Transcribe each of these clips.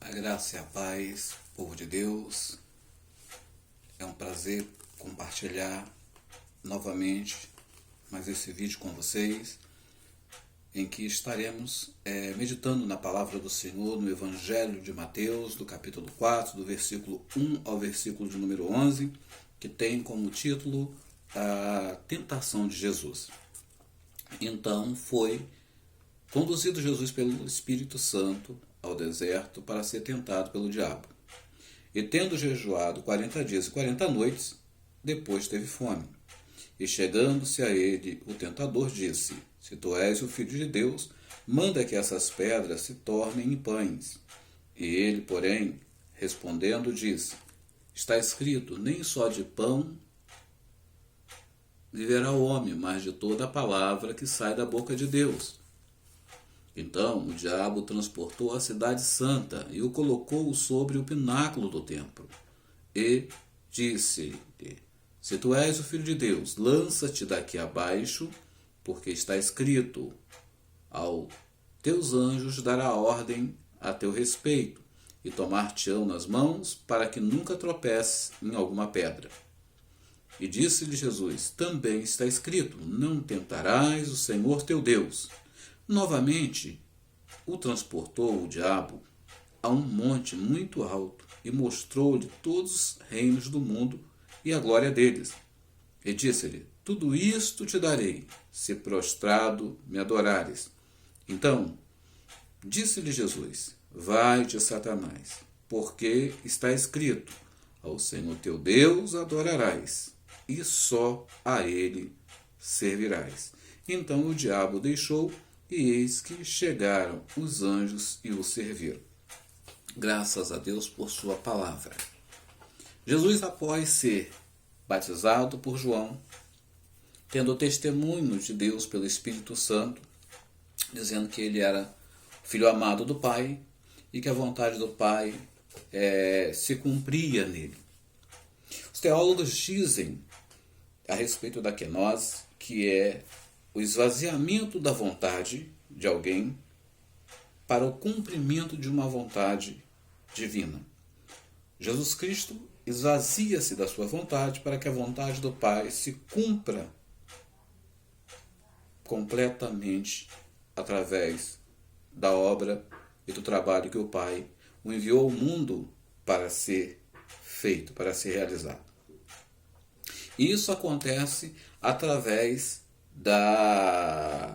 A graça e a paz, povo de Deus. É um prazer compartilhar novamente mais esse vídeo com vocês, em que estaremos meditando na palavra do Senhor no Evangelho de Mateus, do capítulo 4, do versículo 1 ao versículo de número 11, que tem como título a tentação de Jesus. Então foi conduzido Jesus pelo Espírito Santo ao deserto para ser tentado pelo diabo. E tendo jejuado 40 dias e 40 noites, depois teve fome. E chegando-se a ele, o tentador disse: Se tu és o Filho de Deus, manda que essas pedras se tornem em pães. E ele, porém, respondendo, disse: Está escrito, nem só de pão viverá o homem, mas de toda a palavra que sai da boca de Deus. Então o diabo transportou a cidade santa e o colocou sobre o pináculo do templo. E disse-lhe: Se tu és o Filho de Deus, lança-te daqui abaixo, porque está escrito: Aos teus anjos dará ordem a teu respeito, e tomar-te-ão nas mãos, para que nunca tropeces em alguma pedra. E disse-lhe Jesus: Também está escrito: Não tentarás o Senhor teu Deus. Novamente, o transportou o diabo a um monte muito alto e mostrou-lhe todos os reinos do mundo e a glória deles. E disse-lhe: Tudo isto te darei, se prostrado me adorares. Então, disse-lhe Jesus: Vai-te, Satanás, porque está escrito: Ao Senhor teu Deus adorarás, e só a ele servirás. Então o diabo deixou, e eis que chegaram os anjos e o serviram. Graças a Deus por sua palavra. Jesus, após ser batizado por João, tendo o testemunho de Deus pelo Espírito Santo, dizendo que ele era filho amado do Pai e que a vontade do Pai se cumpria nele. Os teólogos dizem a respeito da quenose, que é o esvaziamento da vontade de alguém para o cumprimento de uma vontade divina. Jesus Cristo esvazia-se da sua vontade para que a vontade do Pai se cumpra completamente através da obra e do trabalho que o Pai o enviou ao mundo para ser feito, para ser realizado. E isso acontece através da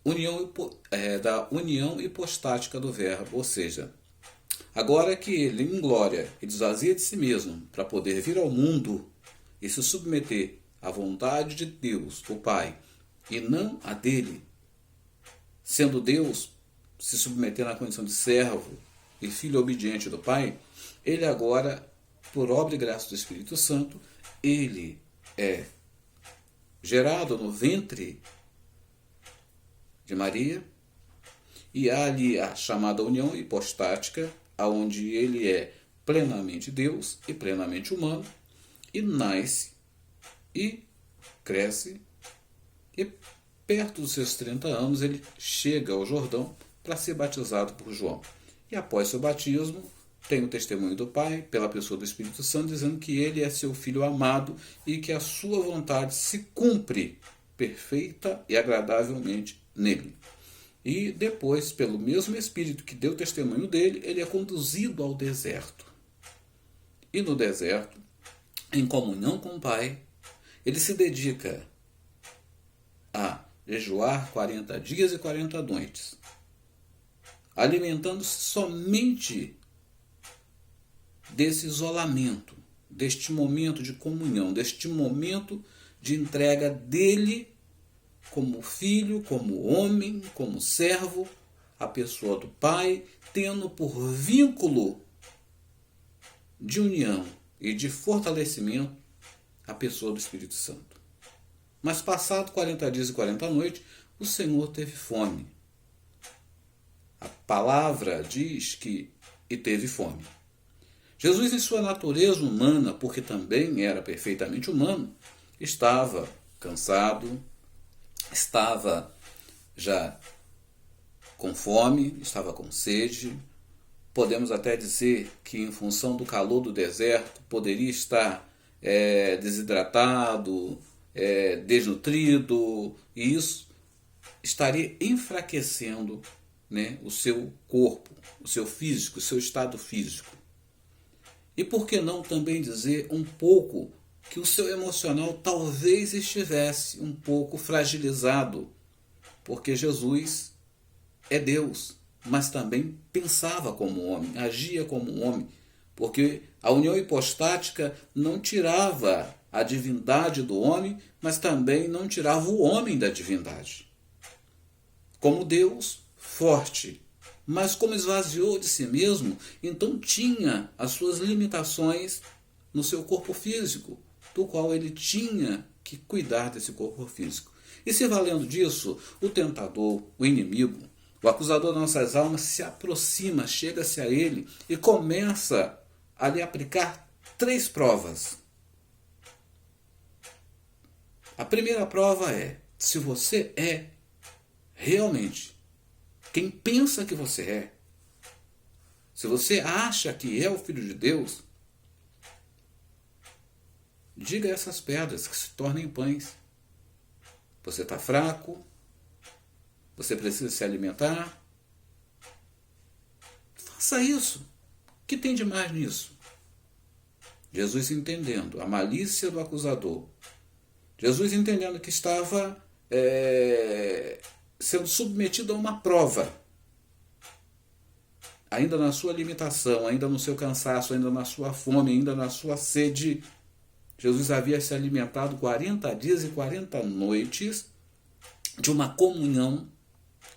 união hipostática do Verbo, ou seja, agora que ele, em glória, ele esvazia de si mesmo para poder vir ao mundo e se submeter à vontade de Deus, o Pai, e não a dele, sendo Deus, se submeter na condição de servo e filho obediente do Pai, ele agora, por obra e graça do Espírito Santo, ele é gerado no ventre de Maria, e há ali a chamada união hipostática, onde ele é plenamente Deus e plenamente humano, e nasce e cresce, e perto dos seus 30 anos ele chega ao Jordão para ser batizado por João. E após seu batismo, tem o testemunho do Pai, pela pessoa do Espírito Santo, dizendo que ele é seu Filho amado e que a sua vontade se cumpre perfeita e agradavelmente nele. E depois, pelo mesmo Espírito que deu testemunho dele, ele é conduzido ao deserto. E no deserto, em comunhão com o Pai, ele se dedica a jejuar 40 dias e 40 noites, alimentando-se somente desse isolamento, deste momento de comunhão, deste momento de entrega dele como filho, como homem, como servo, à pessoa do Pai, tendo por vínculo de união e de fortalecimento a pessoa do Espírito Santo. Mas passado 40 dias e 40 noites, o Senhor teve fome. A palavra diz que e teve fome. Jesus, em sua natureza humana, porque também era perfeitamente humano, estava cansado, estava já com fome, estava com sede, Podemos até dizer que, em função do calor do deserto, poderia estar desidratado, desnutrido, e isso estaria enfraquecendo, né, o seu corpo, o seu físico, o seu estado físico. E por que não também dizer um pouco que o seu emocional talvez estivesse um pouco fragilizado, porque Jesus é Deus, mas também pensava como homem, agia como homem, porque a união hipostática não tirava a divindade do homem, mas também não tirava o homem da divindade. Como Deus, forte, mas como esvaziou de si mesmo, então tinha as suas limitações no seu corpo físico, do qual ele tinha que cuidar desse corpo físico. E se valendo disso, o tentador, o inimigo, o acusador das nossas almas se aproxima, chega-se a ele e começa a lhe aplicar 3 provas. A primeira prova é se você é realmente quem pensa que você é. Se você acha que é o Filho de Deus, diga a essas pedras que se tornem pães. Você está fraco, você precisa se alimentar. Faça isso. O que tem de mais nisso? Jesus entendendo a malícia do acusador. Jesus entendendo que estava sendo submetido a uma prova. Ainda na sua limitação, ainda no seu cansaço, ainda na sua fome, ainda na sua sede. Jesus havia se alimentado 40 dias e 40 noites de uma comunhão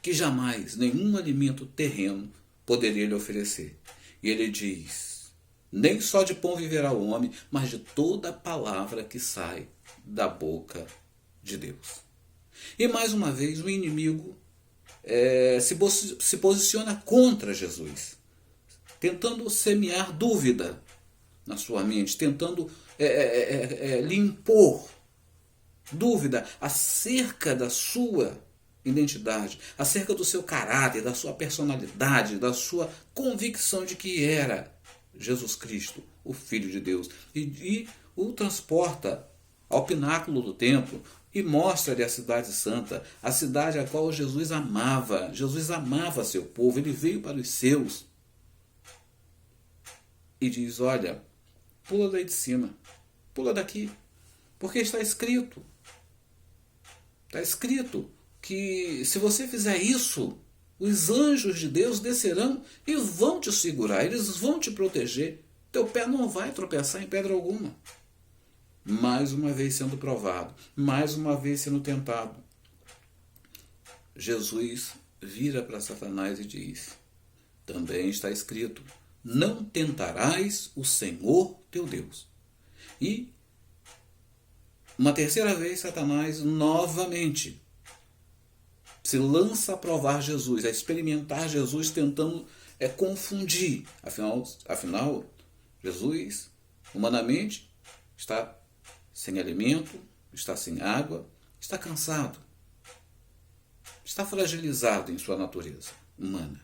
que jamais nenhum alimento terreno poderia lhe oferecer. E ele diz, nem só de pão viverá o homem, mas de toda palavra que sai da boca de Deus. E mais uma vez o inimigo se posiciona contra Jesus, tentando semear dúvida na sua mente, tentando lhe impor dúvida acerca da sua identidade, acerca do seu caráter, da sua personalidade, da sua convicção de que era Jesus Cristo, o Filho de Deus, e o transporta ao pináculo do templo e mostra-lhe a cidade santa, a cidade a qual Jesus amava. Jesus amava seu povo, ele veio para os seus. E diz, olha, pula daí de cima, pula daqui, porque está escrito que se você fizer isso, os anjos de Deus descerão e vão te segurar, eles vão te proteger, teu pé não vai tropeçar em pedra alguma. Mais uma vez sendo provado, mais uma vez sendo tentado, Jesus vira para Satanás e diz, também está escrito, não tentarás o Senhor teu Deus. E uma terceira vez Satanás novamente se lança a provar Jesus, a experimentar Jesus, tentando confundir. Afinal, Jesus, humanamente, está sem alimento, está sem água, está cansado, está fragilizado em sua natureza humana.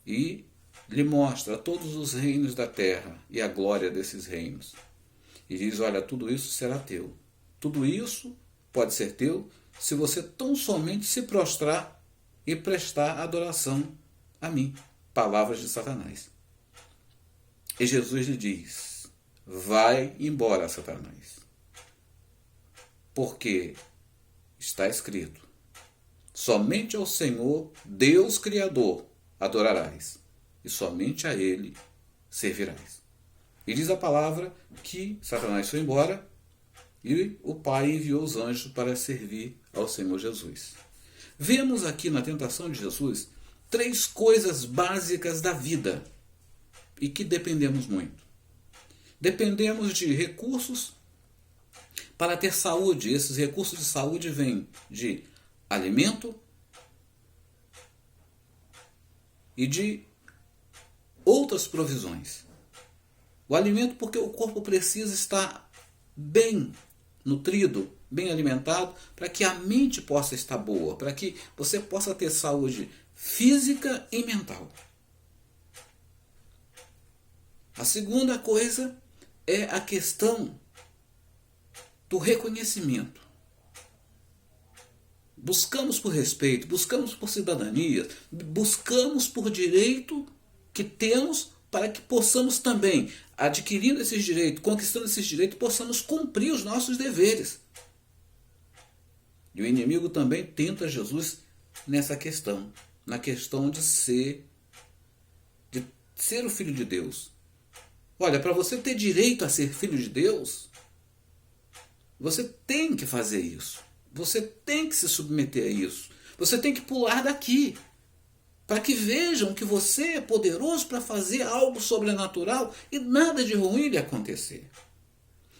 E lhe mostra todos os reinos da terra e a glória desses reinos. E diz, olha, tudo isso será teu. Tudo isso pode ser teu se você tão somente se prostrar e prestar adoração a mim. Palavras de Satanás. E Jesus lhe diz, vai embora, Satanás. Porque está escrito, somente ao Senhor, Deus Criador, adorarás, e somente a Ele servirás. E diz a palavra que Satanás foi embora e o Pai enviou os anjos para servir ao Senhor Jesus. Vemos aqui na tentação de Jesus 3 coisas básicas da vida e que dependemos muito. Dependemos de recursos para ter saúde. Esses recursos de saúde vêm de alimento e de outras provisões. O alimento porque o corpo precisa estar bem nutrido, bem alimentado, para que a mente possa estar boa, para que você possa ter saúde física e mental. A segunda coisa é a questão do reconhecimento. Buscamos por respeito, buscamos por cidadania, buscamos por direito que temos para que possamos também, adquirindo esses direitos, conquistando esses direitos, possamos cumprir os nossos deveres. E o inimigo também tenta Jesus nessa questão, na questão de ser o filho de Deus. Olha, para você ter direito a ser filho de Deus, você tem que fazer isso. Você tem que se submeter a isso. Você tem que pular daqui, para que vejam que você é poderoso para fazer algo sobrenatural e nada de ruim lhe acontecer.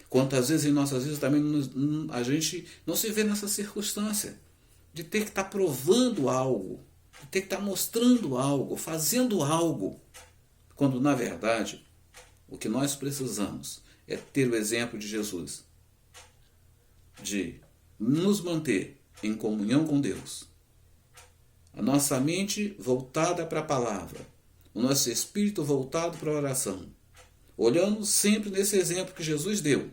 Quantas vezes em nossas vidas também a gente não se vê nessa circunstância de ter que estar provando algo, de ter que estar mostrando algo, fazendo algo, quando na verdade o que nós precisamos é ter o exemplo de Jesus, de nos manter em comunhão com Deus, a nossa mente voltada para a palavra, o nosso espírito voltado para a oração, olhando sempre nesse exemplo que Jesus deu,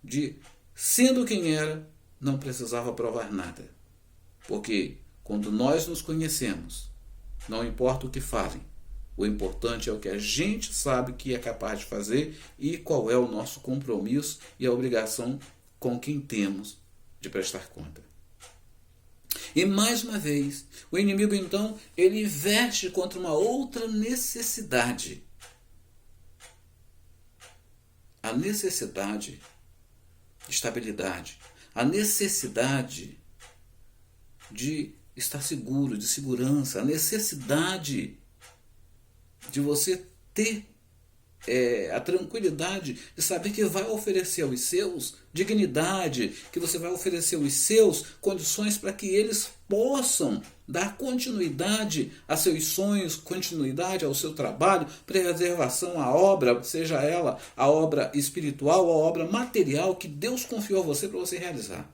de sendo quem era, não precisava provar nada. Porque quando nós nos conhecemos, não importa o que falem, o importante é o que a gente sabe que é capaz de fazer e qual é o nosso compromisso e a obrigação com quem temos de prestar conta. E mais uma vez, o inimigo então, ele investe contra uma outra necessidade. A necessidade de estabilidade, a necessidade de estar seguro, de segurança, a necessidade de você ter a tranquilidade de saber que vai oferecer aos seus dignidade, que você vai oferecer aos seus condições para que eles possam dar continuidade a seus sonhos, continuidade ao seu trabalho, preservação à obra, seja ela a obra espiritual ou a obra material que Deus confiou a você para você realizar.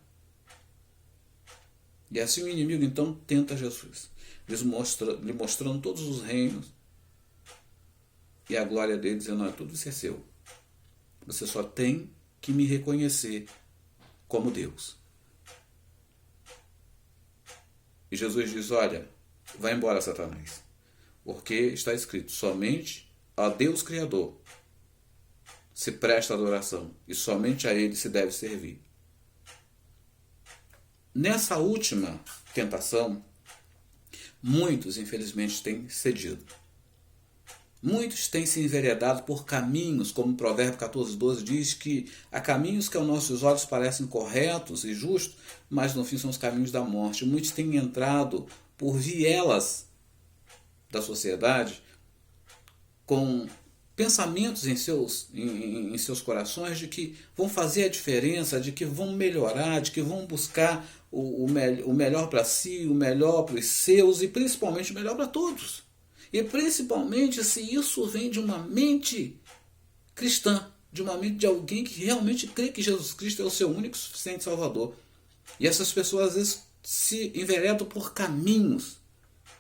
E assim o inimigo então tenta Jesus, lhe mostrando todos os reinos e a glória dele, dizendo: não, tudo isso é seu. Você só tem que me reconhecer como Deus. E Jesus diz: olha, vai embora, Satanás, porque está escrito: somente a Deus Criador se presta adoração e somente a Ele se deve servir. Nessa última tentação, muitos, infelizmente, têm cedido. Muitos têm se enveredado por caminhos, como o Provérbio 14:12 diz, que há caminhos que aos nossos olhos parecem corretos e justos, mas no fim são os caminhos da morte. Muitos têm entrado por vielas da sociedade com pensamentos em seus corações de que vão fazer a diferença, de que vão melhorar, de que vão buscar o melhor para si, o melhor para os seus e principalmente o melhor para todos. E principalmente se isso vem de uma mente cristã, de uma mente de alguém que realmente crê que Jesus Cristo é o seu único e suficiente Salvador. E essas pessoas às vezes se enveredam por caminhos,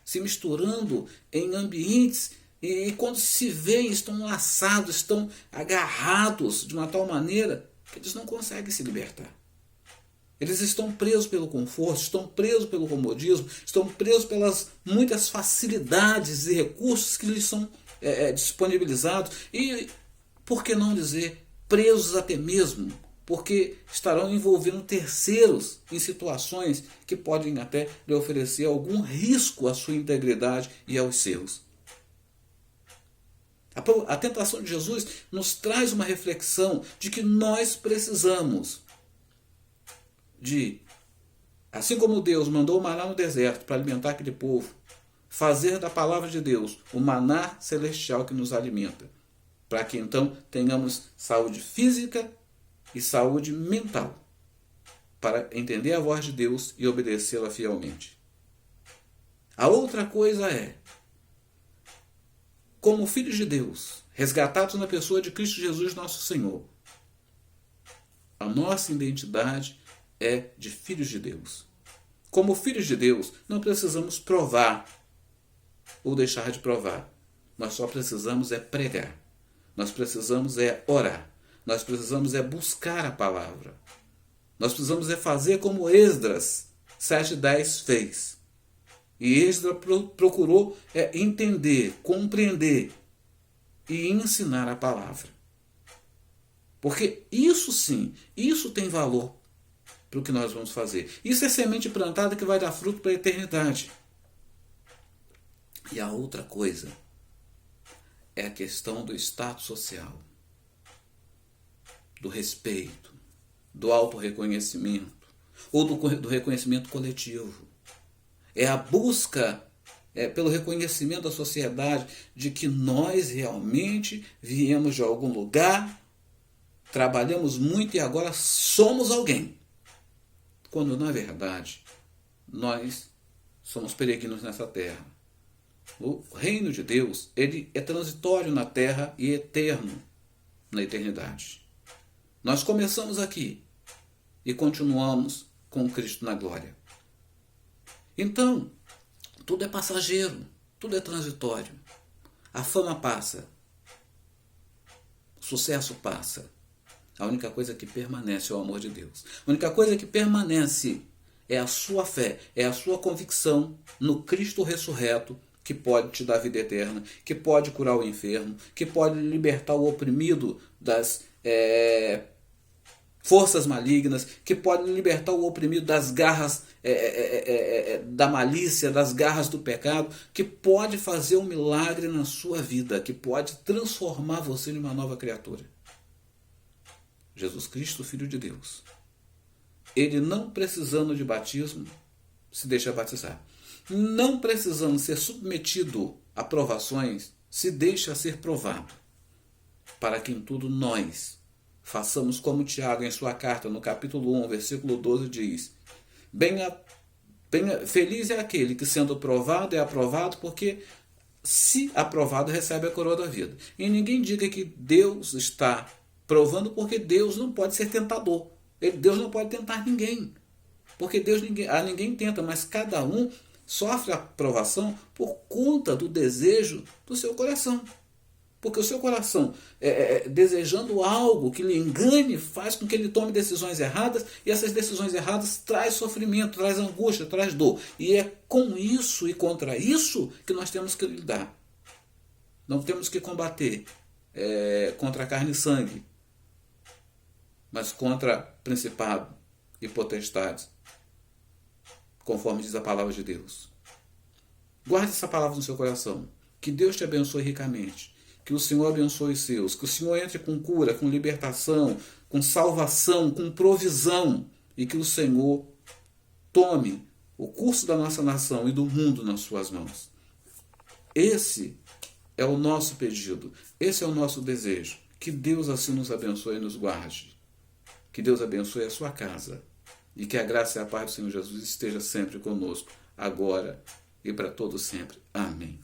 se misturando em ambientes e quando se veem estão laçados, estão agarrados de uma tal maneira que eles não conseguem se libertar. Eles estão presos pelo conforto, estão presos pelo comodismo, estão presos pelas muitas facilidades e recursos que lhes são disponibilizados e, por que não dizer, presos até mesmo, porque estarão envolvendo terceiros em situações que podem até lhe oferecer algum risco à sua integridade e aos seus. A tentação de Jesus nos traz uma reflexão de que nós precisamos de, assim como Deus mandou o maná no deserto para alimentar aquele povo, fazer da palavra de Deus o maná celestial que nos alimenta, para que então tenhamos saúde física e saúde mental, para entender a voz de Deus e obedecê-la fielmente. A outra coisa é, como filhos de Deus, resgatados na pessoa de Cristo Jesus nosso Senhor, a nossa identidade é de filhos de Deus. Como filhos de Deus, não precisamos provar ou deixar de provar. Nós só precisamos é pregar. Nós precisamos é orar. Nós precisamos é buscar a palavra. Nós precisamos é fazer como Esdras 7:10 fez. E Esdras procurou entender, compreender e ensinar a palavra. Porque isso sim, isso tem valor para o que nós vamos fazer. Isso é semente plantada que vai dar fruto para a eternidade. E a outra coisa é a questão do status social, do respeito, do autorreconhecimento ou do reconhecimento coletivo. É a busca pelo reconhecimento da sociedade de que nós realmente viemos de algum lugar, trabalhamos muito e agora somos alguém. Quando, na verdade, nós somos peregrinos nessa terra. O reino de Deus, ele é transitório na terra e eterno na eternidade. Nós começamos aqui e continuamos com Cristo na glória. Então, tudo é passageiro, tudo é transitório. A fama passa, o sucesso passa. A única coisa que permanece é o amor de Deus. A única coisa que permanece é a sua fé, é a sua convicção no Cristo ressurreto, que pode te dar vida eterna, que pode curar o enfermo, que pode libertar o oprimido das forças malignas, que pode libertar o oprimido das garras da malícia, das garras do pecado, que pode fazer um milagre na sua vida, que pode transformar você em uma nova criatura. Jesus Cristo, Filho de Deus. Ele, não precisando de batismo, se deixa batizar. Não precisando ser submetido a provações, se deixa ser provado. Para que em tudo nós façamos como Tiago em sua carta, no capítulo 1, versículo 12, diz: feliz é aquele que, sendo provado, é aprovado, porque se aprovado, recebe a coroa da vida. E ninguém diga que Deus está provando, porque Deus não pode ser tentador. Deus não pode tentar ninguém. Porque Deus ninguém tenta, mas cada um sofre a provação por conta do desejo do seu coração. Porque o seu coração, desejando algo que lhe engane, faz com que ele tome decisões erradas, e essas decisões erradas traz sofrimento, traz angústia, traz dor. E é com isso e contra isso que nós temos que lidar. Não temos que combater contra a carne e sangue, mas contra principado e potestades, conforme diz a palavra de Deus. Guarde essa palavra no seu coração. Que Deus te abençoe ricamente. Que o Senhor abençoe os seus. Que o Senhor entre com cura, com libertação, com salvação, com provisão. E que o Senhor tome o curso da nossa nação e do mundo nas suas mãos. Esse é o nosso pedido. Esse é o nosso desejo. Que Deus assim nos abençoe e nos guarde. Que Deus abençoe a sua casa. E que a graça e a paz do Senhor Jesus esteja sempre conosco, agora e para todo sempre. Amém.